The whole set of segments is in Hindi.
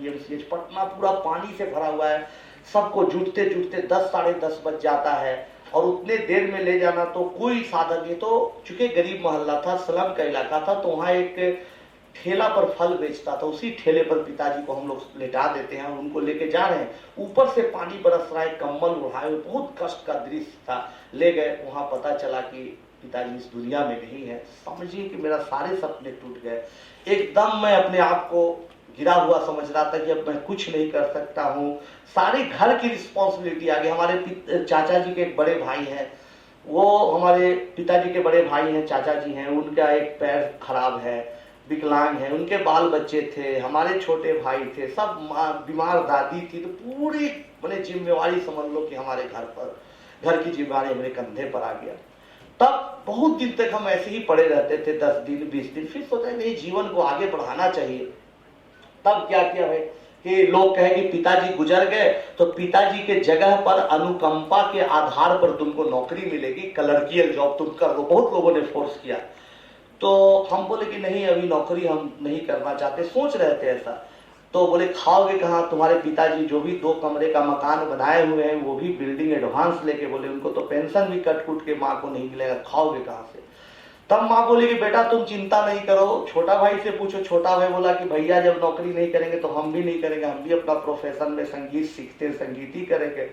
पीएमसीएच। पटना पूरा पानी से भरा हुआ है, सबको जुटते जुटते 10 साढ़े 10 बज जाता है और उतने देर में ले जाना तो कोई साधन नहीं। तो चूंकि गरीब मोहल्ला था, स्लम का इलाका था, तो वहाँ एक ठेला पर फल बेचता था, उसी ठेले पर पिताजी को हम लोग लेटा देते हैं, उनको लेके जा रहे हैं, ऊपर से पानी बरस रहा है, कंबल उड़ाए, बहुत कष्ट का दृश्य था। ले गए, वहां पता चला कि पिताजी इस दुनिया में नहीं है। समझिए कि मेरा सारे सपने टूट गए। एकदम मैं अपने आप को गिरा हुआ समझ रहा था कि अब मैं कुछ नहीं कर सकता हूँ। सारी घर की रिस्पॉन्सिबिलिटी आ गई। हमारे चाचा जी के एक बड़े भाई हैं, वो हमारे पिताजी के बड़े भाई हैं, चाचा जी हैं, उनका एक पैर खराब है, विकलांग है, उनके बाल बच्चे थे, हमारे छोटे भाई थे, सब बीमार दादी थी। तो पूरी मैंने जिम्मेवारी समझ लो कि हमारे घर की जिम्मेवारी मेरे कंधे पर आ गया। तब बहुत दिन तक हम ऐसे ही पड़े रहते थे, 10 दिन 20 दिन। फिर सोचा नहीं, जीवन को आगे बढ़ाना चाहिए। तब क्या किया भाई कि लोग कहे कि पिताजी गुजर गए तो पिताजी के जगह पर अनुकंपा के आधार पर तुमको नौकरी मिलेगी, क्लर्कियल जॉब तुम कर दो। बहुत लोगों ने फोर्स किया, तो हम बोले कि नहीं, अभी नौकरी हम नहीं करना चाहते, सोच रहे थे ऐसा। तो बोले खाओगे कहाँ, तुम्हारे पिताजी जो भी 2 कमरे का मकान बनाए हुए हैं वो भी बिल्डिंग एडवांस लेके, बोले उनको तो पेंशन भी कट कुट के माँ को नहीं मिलेगा, खाओगे कहाँ से। तब माँ बोली कि बेटा तुम चिंता नहीं करो, छोटा भाई से पूछो। छोटा भाई बोला कि भैया जब नौकरी नहीं करेंगे तो हम भी नहीं करेंगे, हम भी अपना प्रोफेशन में संगीत सीखते, संगीत ही करेंगे।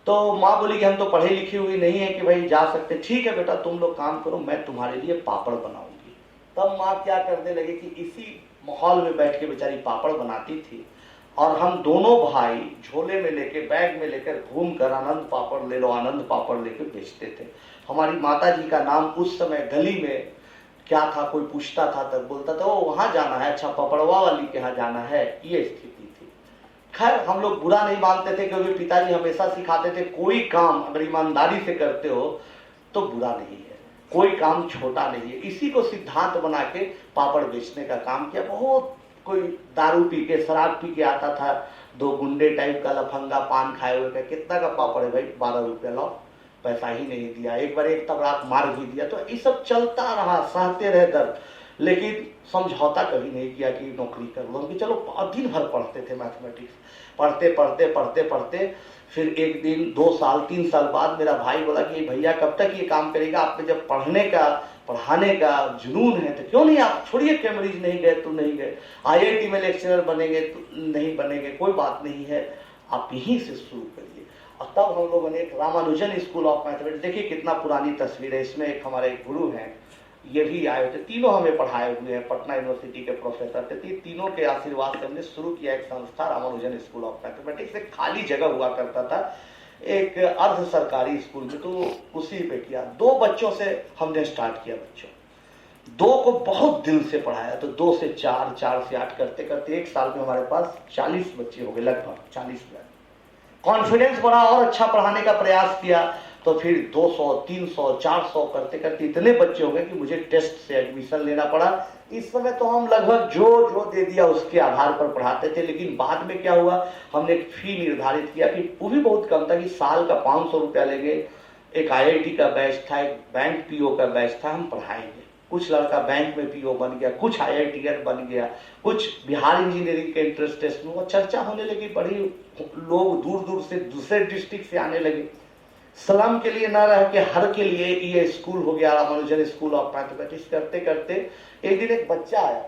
तो माँ बोली कि हम तो पढ़े लिखे हुए नहीं है कि भाई जा सकते। ठीक है बेटा, तुम लोग काम करो, मैं तुम्हारे लिए पापड़ बनाऊंगी। तब माँ क्या करने लगी कि इसी माहौल में बैठ के बेचारी पापड़ बनाती थी और हम दोनों भाई झोले में लेके, बैग में लेकर घूम कर आनंद पापड़ ले लो, आनंद पापड़ लेके बेचते थे। हमारी माता जी का नाम उस समय गली में क्या था, कोई पूछता था तब बोलता था वो वहां जाना है, अच्छा पपड़वा वाली के यहाँ जाना है, ये स्थिति थी। खैर हम लोग बुरा नहीं मानते थे, क्योंकि पिताजी हमेशा सिखाते थे कोई काम अगर ईमानदारी से करते हो तो बुरा नहीं है, कोई काम छोटा नहीं है। इसी को सिद्धांत बना के पापड़ बेचने का काम किया। बहुत कोई दारू पी के, शराब पी के आता था, 2 गुंडे टाइप का लफंगा पान खाए हुए का, कितना का पापड़ है भाई, 12 रुपया लाओ, पैसा ही नहीं दिया। एक बार एक तबराक मार भी दिया। तो ये सब चलता रहा, सहते रहे दर्द, लेकिन समझौता कभी नहीं किया कि नौकरी कर लो। कि चलो दिन भर पढ़ते थे मैथमेटिक्स, पढ़ते पढ़ते पढ़ते पढ़ते फिर एक दिन 2 साल 3 साल बाद मेरा भाई बोला कि भैया कब तक ये काम करेगा, आप में जब पढ़ने का पढ़ाने का जुनून है तो क्यों नहीं आप छोड़िए, कैम्ब्रिज नहीं गए तो नहीं गए, आईआईटी में लेक्चरर बनेंगे तो नहीं बनेंगे, कोई बात नहीं है, आप यहीं से शुरू करिए। और तब हम लोगों ने एक रामानुजन स्कूल ऑफ मैथमेटिक्स, देखिए कितना पुरानी तस्वीर है, इसमें एक हमारे गुरु हैं, ये भी आए थे, तीनों हमें पढ़ाए हुए हैं, पटना यूनिवर्सिटी के प्रोफेसर थे। तीनों के आशीर्वाद से हमने शुरू किया एक संस्था, रामानुजन स्कूल ऑफ मैथमेटिक्स। एक खाली जगह हुआ करता था एक अर्ध सरकारी स्कूल में, तो उसी पे किया। 2 बच्चों से हमने स्टार्ट किया, बच्चों 2 को बहुत दिल से पढ़ाया, तो 2 से 4, 4 से 8 करते करते एक साल में हमारे पास 40 बच्चे हो गए, लगभग 40 में। कॉन्फिडेंस बढ़ा और अच्छा पढ़ाने का प्रयास किया, तो फिर 200, 300, 400 करते करते इतने बच्चे हो गए कि मुझे टेस्ट से एडमिशन लेना पड़ा। इस समय तो हम लगभग जो दे दिया उसके आधार पर पढ़ाते थे, लेकिन बाद में क्या हुआ, हमने एक फी निर्धारित किया कि वो भी बहुत कम था कि साल का 500 रुपया लेंगे। एक आईआईटी का बैच था, एक बैंक पीओ का बैच था, हम पढ़ाएंगे। कुछ लड़का बैंक में पीओ बन गया, कुछ आईआईटीआर बन गया, कुछ बिहार इंजीनियरिंग के इंट्रेंस टेस्ट में वो चर्चा होने लगी, बड़ी लोग दूर दूर से दूसरे डिस्ट्रिक्ट से आने लगे। स्लम के लिए ना रह के हर के लिए ये स्कूल हो गया, रामानुजन स्कूल ऑफ मैथमेटिक्स। करते करते एक दिन एक बच्चा आया,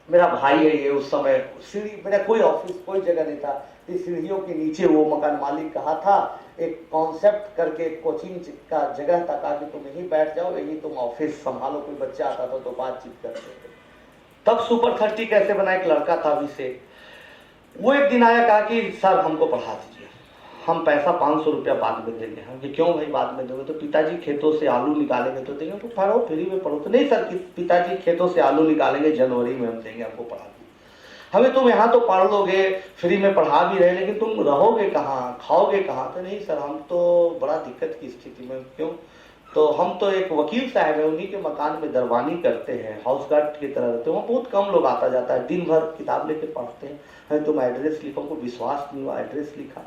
मेरा भाई है ये, उस समय सीढ़ी, मेरा कोई ऑफिस कोई जगह नहीं था, इस सीढ़ियों के नीचे वो मकान मालिक कहा था, एक कॉन्सेप्ट करके कोचिंग का जगह था, कहा कि तुम यहीं बैठ जाओ, यहीं तुम ऑफिस संभालो। कोई बच्चा आता था तो बातचीत करते थे। तब सुपर 30 कैसे बना, एक लड़का था अभिषेक, वो एक दिन आया, कहा कि सर हमको पढ़ा दीजिए, हम पैसा 500 रुपया बाद में देंगे। हम कि क्यों भाई बाद में दोगे, तो पिताजी खेतों से आलू निकालेंगे तो देंगे। तो पढ़ो, फ्री में पढ़ो। तो नहीं सर, पिताजी खेतों से आलू निकालेंगे, जनवरी में हम देंगे, आपको पढ़ा दूँ। हमें तुम यहाँ तो पढ़ लोगे, फ्री में पढ़ा भी रहे, लेकिन तुम रहोगे कहाँ, खाओगे कहाँ। तो नहीं सर, हम तो बड़ा दिक्कत की स्थिति में। क्यों, तो हम तो एक वकील साहब है, उन्हीं के मकान में दरबानी करते हैं, हाउस गार्ड की तरह रहते हैं, वहाँ बहुत कम लोग आता जाता है, दिन भर किताब लेके पढ़ते हैं। तुम एड्रेस लिखो, को विश्वास नहीं हुआ, एड्रेस लिखा।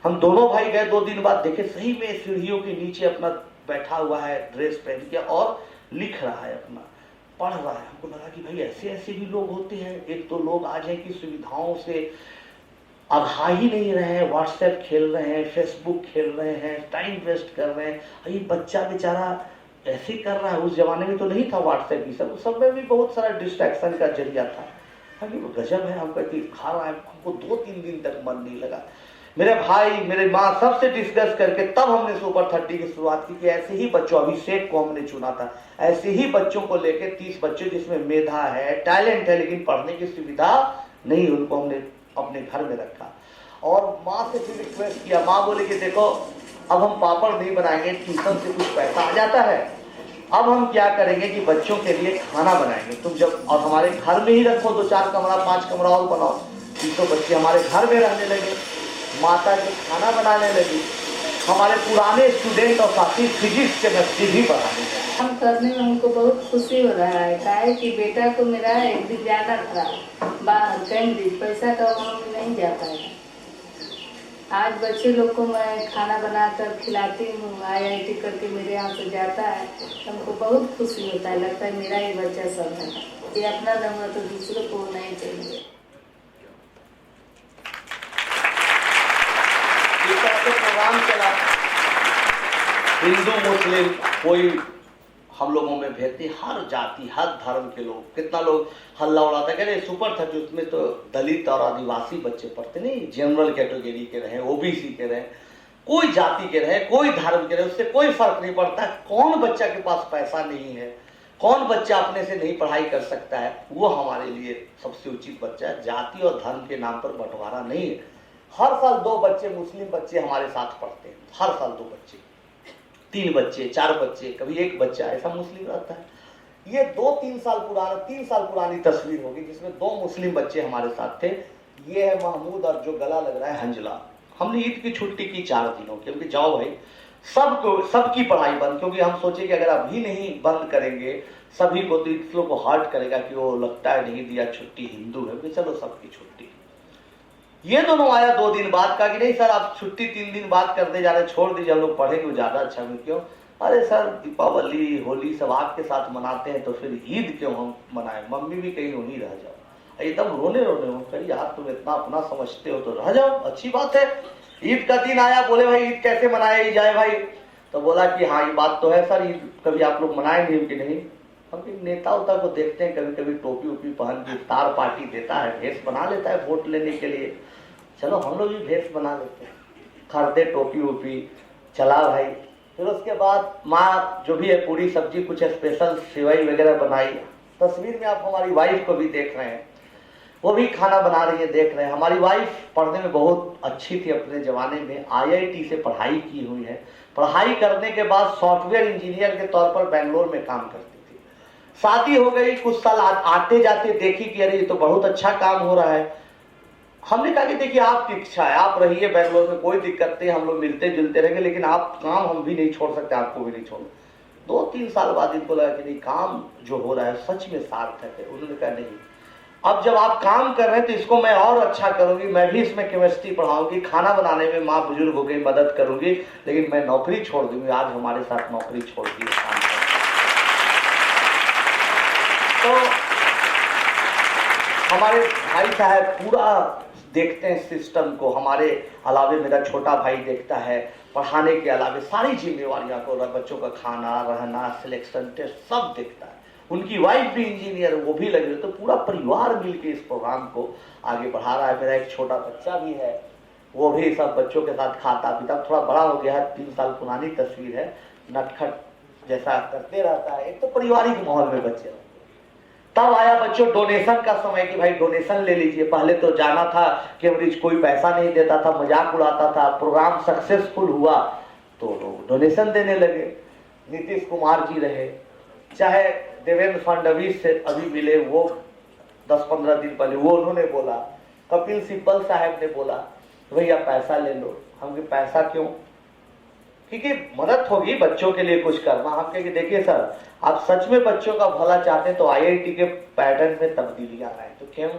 हम दोनों भाई गए, 2 दिन बाद देखे सही में सीढ़ियों के नीचे अपना बैठा हुआ है, ड्रेस पहन के और लिख रहा है अपना। पढ़ रहा है, हमको लगा कि भाई ऐसे ऐसे भी लोग होते हैं। एक तो लोग आज हैं कि सुविधाओं से आगा ही नहीं रहे हैं, व्हाट्सएप खेल रहे हैं, फेसबुक खेल रहे हैं, टाइम वेस्ट कर रहे हैं। ये बच्चा बेचारा ऐसे कर रहा है। उस जमाने में तो नहीं था व्हाट्सएप, ये सब उस सब में भी बहुत सारा डिस्ट्रैक्शन का जरिया था। अभी वो गजब है, हम कहते खा रहा है, हमको 2-3 दिन तक मन नहीं लगा। मेरे भाई मेरे माँ सबसे डिस्कस करके तब हमने सुपर 30 की शुरुआत की कि ऐसे ही बच्चों, अभिषेक को हमने चुना था, ऐसे ही बच्चों को लेके 30 बच्चे जिसमें मेधा है, टैलेंट है, लेकिन पढ़ने की सुविधा नहीं, उनको हमने अपने घर में रखा। और माँ से फिर रिक्वेस्ट किया, माँ बोले कि देखो अब हम पापड़ नहीं बनाएंगे, ट्यूशन से कुछ पैसा आ जाता है, अब हम क्या करेंगे कि बच्चों के लिए खाना बनाएंगे। तुम जब और हमारे घर में ही रखो, 2-4 कमरा 5 कमरा और बनाओ। 300 बच्चे हमारे घर में रहने लगे, माता जी खाना बनाने लगी, हमारे पुराने स्टूडेंट और साथी फिजिक्स केमिस्ट्री भी पढ़ाने लगे। काम करने में हमको बहुत खुशी हो रहा है। क्या है कि बेटा को मेरा एक दिन जाना था बाहर कैंब्रिज, पैसा कमाने में नहीं जा पाया। आज बच्चे लोग को मैं खाना बनाकर खिलाती हूँ, IIT करके मेरे यहाँ से जाता है, हमको बहुत खुशी होता है, लगता है मेरा ही बच्चा सब है। ये अपना नंबर तो दूसरों को नहीं चाहिए। इस तरह से प्रोग्राम चला, हिंदू मुस्लिम कोई हम लोगों में भेद नहीं, हर जाति हर धर्म के लोग। कितना लोग हल्ला उड़ाता, कह रहे सुपर 30 उसमें तो दलित और आदिवासी बच्चे पढ़ते नहीं, जनरल कैटेगरी के रहे, OBC के रहे, कोई जाति के रहे, कोई धर्म के रहे, उससे कोई फर्क नहीं पड़ता। कौन बच्चा के पास पैसा नहीं है, कौन बच्चा अपने से नहीं पढ़ाई कर सकता है, वो हमारे लिए सबसे उचित बच्चा है। जाति और धर्म के नाम पर बंटवारा नहीं है। हर साल 2 बच्चे मुस्लिम बच्चे हमारे साथ पढ़ते हैं, हर साल 2 बच्चे, 3 बच्चे, 4 बच्चे, कभी 1 बच्चा ऐसा मुस्लिम रहता है। ये 2-3 साल पुराना, 3 साल पुरानी तस्वीर होगी जिसमें 2 मुस्लिम बच्चे हमारे साथ थे। ये है महमूद और जो गला लग रहा है हंजला। हमने ईद की छुट्टी की 4 दिनों की, क्योंकि जाओ भाई सबकी पढ़ाई बंद, क्योंकि हम सोचे कि अगर अभी नहीं बंद करेंगे सभी को तो इसलों को हर्ट करेगा कि वो लगता है नहीं दिया छुट्टी, हिंदू है, कि चलो सबकी छुट्टी। ये दोनों आया 2 दिन बाद, कहा कि नहीं सर आप छुट्टी 3 दिन बाद कर दे जा रहे, छोड़ दीजिए, हम लोग पढ़ेंगे ज्यादा अच्छा है। क्यों? अरे सर दीपावली होली सब आपके साथ मनाते हैं तो फिर ईद क्यों हम मनाएं, मम्मी भी कहीं वहीं रह जाओ। एकदम रोने हो, कहीं यार तुम इतना अपना समझते हो तो रह जाओ, अच्छी बात है। ईद का दिन आया, बोले भाई ईद कैसे मनाया जाए भाई, तो बोला कि हाँ ये बात तो है सर, ईद कभी आप लोग मनाएंगे कि नहीं। हम नेता उता को देखते हैं कभी कभी टोपी उपी पहन के इफ्तार पार्टी देता है, भेष बना लेता है वोट लेने के लिए, चलो हम लोग भी भेष बना लेते हैं, खरीदे टोपी उपी, चला भाई। फिर उसके बाद माँ जो भी है पूरी सब्जी कुछ स्पेशल सेवई वगैरह बनाई। तस्वीर में आप हमारी वाइफ को भी देख रहे हैं, वो भी खाना बना रही है, देख रहे हैं। हमारी वाइफ पढ़ने में बहुत अच्छी थी, अपने जमाने में IIT से पढ़ाई की हुई है। पढ़ाई करने के बाद सॉफ्टवेयर इंजीनियर के तौर पर बेंगलोर में काम करती थी। शादी हो गई, कुछ साल आते जाते देखी कि अरे ये तो बहुत अच्छा काम हो रहा है। हमने कहा कि देखिए आपकी इच्छा है, आप रहिए बेंगलोर में, कोई दिक्कत नहीं, हम लोग मिलते जुलते रहेंगे, लेकिन आप काम हम भी नहीं छोड़ सकते, आपको भी नहीं छोड़। 2-3 साल बाद इनको लगा कि नहीं काम जो हो रहा है सच में सार्थक है। उन्होंने कहा नहीं, अब जब आप काम कर रहे हैं तो इसको मैं और अच्छा करूंगी, मैं भी इसमें केमिस्ट्री पढ़ाऊंगी, खाना बनाने में माँ बुजुर्ग हो गई मदद करूंगी, लेकिन मैं नौकरी छोड़ दूंगी। आज हमारे साथ नौकरी छोड़ दी काम कर। तो हमारे भाई साहब पूरा देखते हैं सिस्टम को, हमारे अलावे मेरा छोटा भाई देखता है, पढ़ाने के अलावे सारी जिम्मेवारियां को, बच्चों का खाना रहना सिलेक्शन टेस्ट सब देखता है। उनकी वाइफ भी इंजीनियर है, वो भी लगी हुई, तो पूरा परिवार मिलके इस प्रोग्राम को आगे बढ़ा रहा है। मेरा एक छोटा बच्चा भी है, वो भी सब बच्चों के साथ खाता पीता, थोड़ा बड़ा हो गया है, 3 साल पुरानी तस्वीर है, नटखट जैसा करते रहता है। एक तो पारिवारिक माहौल में बच्चे। तब आया बच्चों डोनेशन का समय कि भाई डोनेशन ले लीजिए। पहले तो जाना था कैम्ब्रिज, कोई पैसा नहीं देता था, मजाक उड़ाता था। प्रोग्राम सक्सेसफुल हुआ तो लोग डोनेशन देने लगे। नीतीश कुमार जी रहे, चाहे देवेंद्र फडणवीस से अभी मिले, वो 10-15 दिन पहले वो उन्होंने बोला, कपिल सिब्बल साहब ने बोला भैया पैसा ले लो। हम कि पैसा क्यों, क्योंकि मदद होगी बच्चों के लिए कुछ करना। हम कहेंगे देखिए सर आप सच में बच्चों का भला चाहते हैं तो IIT के पैटर्न में तब्दीलियां आए। तो क्यों,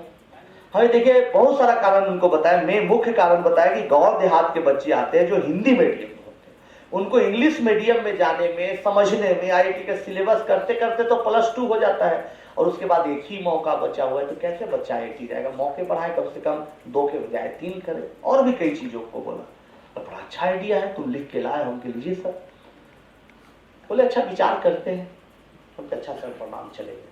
हमें देखिए बहुत सारा कारण उनको बताया। मैं मुख्य कारण बताया कि गांव देहात के बच्चे आते हैं जो हिंदी मीडियम में होते हैं, उनको इंग्लिश मीडियम में जाने में, समझने में, आईआईटी का सिलेबस करते करते तो +2 हो जाता है और उसके बाद एक ही मौका बचा हुआ है, तो कैसे बच्चा आईआईटी जाएगा? मौके बढ़ाए, कम से कम 2 के बजाय 3 करे। और भी कई चीजों को बोला, तो बड़ा अच्छा आइडिया है, तुम लिख के लाए हो, उनके लीजिए सर। बोले अच्छा विचार करते हैं। तो अच्छा सर प्रणाम, चले गए।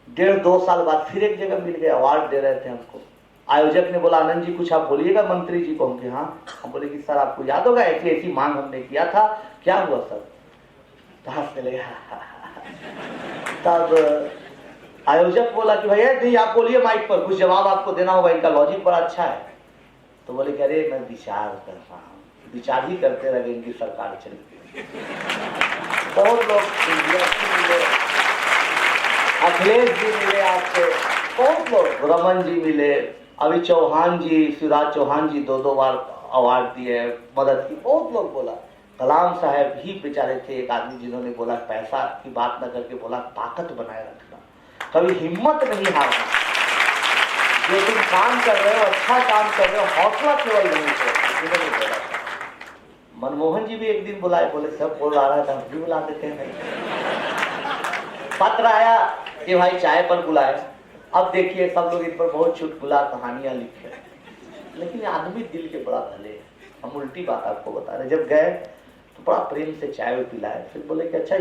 1.5-2 साल बाद फिर एक जगह मिल गया, अवार्ड दे रहे थे हमको। आयोजक ने बोला आनंद जी कुछ आप बोलिएगा मंत्री जी को। हम कहे हाँ। हम बोले कि सर आपको याद होगा ऐसी ऐसी मांग हमने किया था, क्या हुआ सर? तो हंसने लगे। तब आयोजक बोला कि भैया नहीं आप बोलिए माइक पर, कुछ जवाब आपको देना होगा, इनका लॉजिक बड़ा अच्छा है। तो बोले कि अरे मैं विचार कर रहा हूँ। विचार ही करते रहे, इनकी सरकार चली गई। बहुत लोग मिले, अखिलेश जी मिले आपसे, बहुत लोग, रमन जी मिले, अभी चौहान जी, शिवराज चौहान जी 2-2 बार अवार्ड दिए, मदद की। बहुत लोग बोला। कलाम साहब ही बेचारे थे एक आदमी जिन्होंने बोला पैसा की बात न करके बोला ताकत बनाए रखना, कभी हिम्मत नहीं हारना। जो तुम काम कर रहे हो, अच्छा काम कर रहे हो, हौसला केवल नहीं छोड़ना। मनमोहन जी भी एक दिन बुलाए, बोले सब बोल रहा था, हम भी बुला देते हैं। पत्र आया कि भाई चाय पर बुलाए। अब देखिए सब लोग इन पर बहुत चुटकुला कहानियां लिखे, लेकिन आदमी दिल के बड़ा भले हैं। हम उल्टी बात आपको बता रहे, जब गए तो बड़ा प्रेम से चाय पिलाए, फिर बोले कि अच्छा